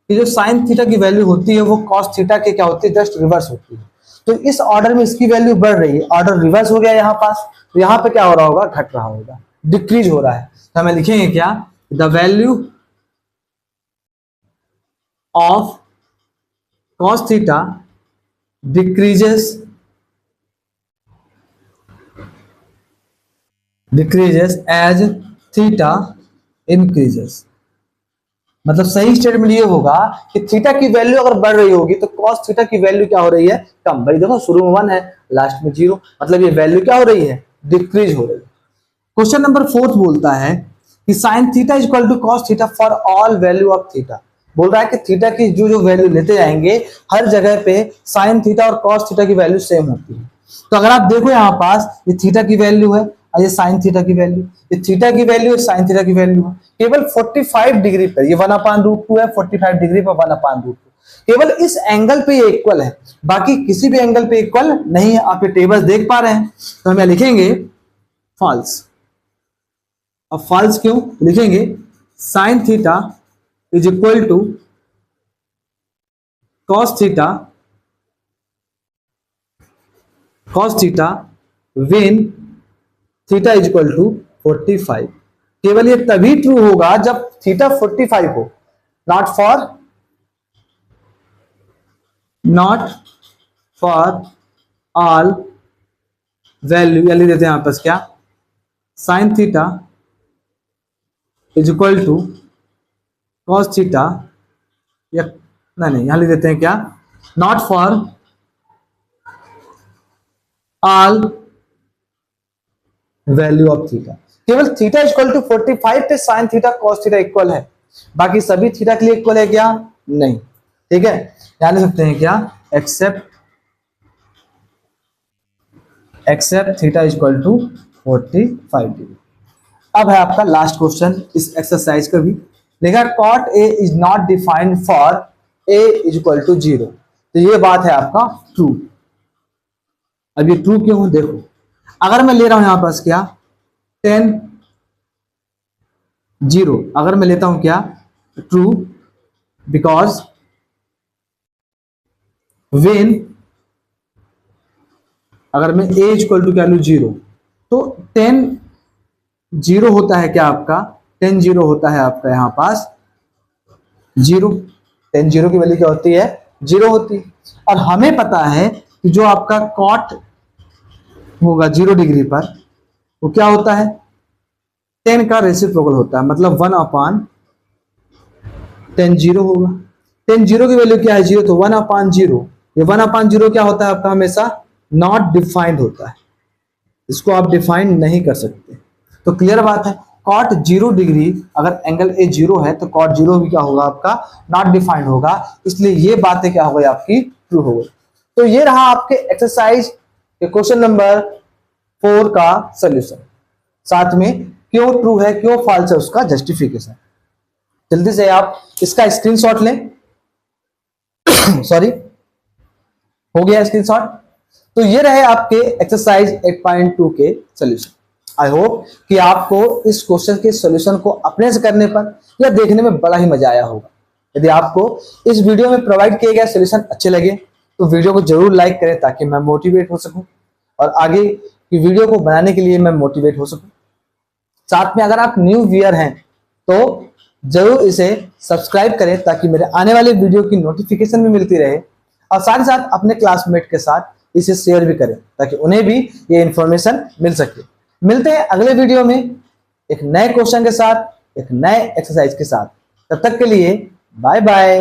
कि जो साइन थीटा की वैल्यू होती है वो कॉस थीटा के क्या होती है, जस्ट रिवर्स होती है। तो इस ऑर्डर में इसकी वैल्यू बढ़ रही है, ऑर्डर रिवर्स हो गया यहाँ पास, तो यहाँ पे क्या हो रहा होगा, घट रहा होगा, डिक्रीज हो रहा है। तो हमें लिखेंगे क्या, the value of cos theta decreases as theta increases। मतलब सही स्टेटमेंट ये होगा कि थीटा की वैल्यू अगर बढ़ रही होगी तो cos थीटा की वैल्यू क्या हो रही है, कम। भाई देखो शुरू में 1 है, लास्ट में 0, मतलब ये वैल्यू क्या हो रही है, डिक्रीज हो रही है। क्वेश्चन नंबर 4 बोलता है कि sin theta is equal to cos theta for all value of theta. बोल रहा है कि थीटा की जो वैल्यू लेते जाएंगे हर जगह पे साइन थीटा और कॉस थीटा की वैल्यू सेम होती है। तो अगर आप देखो यहाँ पास, ये थीटा की वैल्यू है और ये साइन थीटा की वैल्यू, ये थीटा की वैल्यू है, साइन थीटा की वैल्यू है। केवल 45 डिग्री पर ये 1/√2 है, 45 डिग्री पर 1/√2, केवल इस एंगल पे ये इक्वल है, बाकी किसी भी एंगल पे इक्वल नहीं है। आप ये टेबल देख पा रहे हैं। तो हम लिखेंगे फॉल्स। अब फॉल्स क्यों लिखेंगे, sine theta is equal to cos theta when theta is equal to 45। केवल ये तभी ट्रू होगा जब थीटा 45 हो, नॉट फॉर ऑल वैल्यू। या लिख देते हैं यहां पर क्या, sine theta is equal to cos theta, या नहीं यहां लिख देते हैं क्या, not for all value of theta. केवल थीटा इक्वल टू 45 पे साइन थीटा cos थीटा इक्वल है, बाकी सभी थीटा के लिए इक्वल है क्या, नहीं। ठीक है, यहां लिख सकते हैं क्या, except theta equal to 45 degree. अब है आपका लास्ट क्वेश्चन इस एक्सरसाइज का भी। देखा, cot A is not defined for A is equal to 0। तो ये बात है आपका ट्रू। अब ये ट्रू क्यों है, देखो अगर मैं ले रहा हूं यहां पास क्या 10 0, अगर मैं लेता हूं क्या ट्रू, बिकॉज वेन अगर मैं A इज इक्वल टू क्या लू 0, तो 10 0 होता है क्या आपका, 10 0 होता है आपका यहाँ पास 0। 10 0 की वैल्यू क्या होती है, 0 होती है। और हमें पता है कि जो आपका cot होगा 0 डिग्री पर वो क्या होता है, 10 का रेसिप्रोकल होता है, मतलब 1/10 0 होगा। 10 0 की वैल्यू क्या है 0, तो 1/0। ये 1/0 क्या होता है आपका, हमेशा नॉट डिफाइंड होता है, इसको आप डिफाइन नहीं कर सकते। तो क्लियर बात है, cot 0 डिग्री अगर एंगल A 0 है तो cot 0 भी क्या होगा आपका, नॉट डिफाइंड होगा। इसलिए ये बातें क्या हो गई आपकी, ट्रू हो गई। तो ये रहा आपके एक्सरसाइज के क्वेश्चन नंबर 4 का सोल्यूशन, साथ में क्यों ट्रू है क्यों फॉल्स है उसका जस्टिफिकेशन। जल्दी से आप इसका स्क्रीनशॉट लें। सॉरी, हो गया स्क्रीनशॉट। तो ये रहे आपके एक्सरसाइज 8.2 के सोल्यूशन। आई होप कि आपको इस क्वेश्चन के सॉल्यूशन को अपने से करने पर या देखने में बड़ा ही मजा आया होगा। यदि आपको इस वीडियो में प्रोवाइड किए गए सॉल्यूशन अच्छे लगे तो वीडियो को जरूर लाइक करें ताकि मैं मोटिवेट हो सकूं और आगे की वीडियो को बनाने के लिए मैं मोटिवेट हो सकूं। साथ में अगर आप न्यू व्यूअर हैं तो जरूर इसे सब्सक्राइब करें ताकि मेरे आने वाले वीडियो की नोटिफिकेशन भी मिलती रहे, और साथ ही साथ अपने क्लासमेट के साथ इसे शेयर भी करें ताकि उन्हें भी ये इंफॉर्मेशन मिल सके। मिलते हैं अगले वीडियो में एक नए क्वेश्चन के साथ, एक नए एक्सरसाइज के साथ। तब तक के लिए बाय बाय।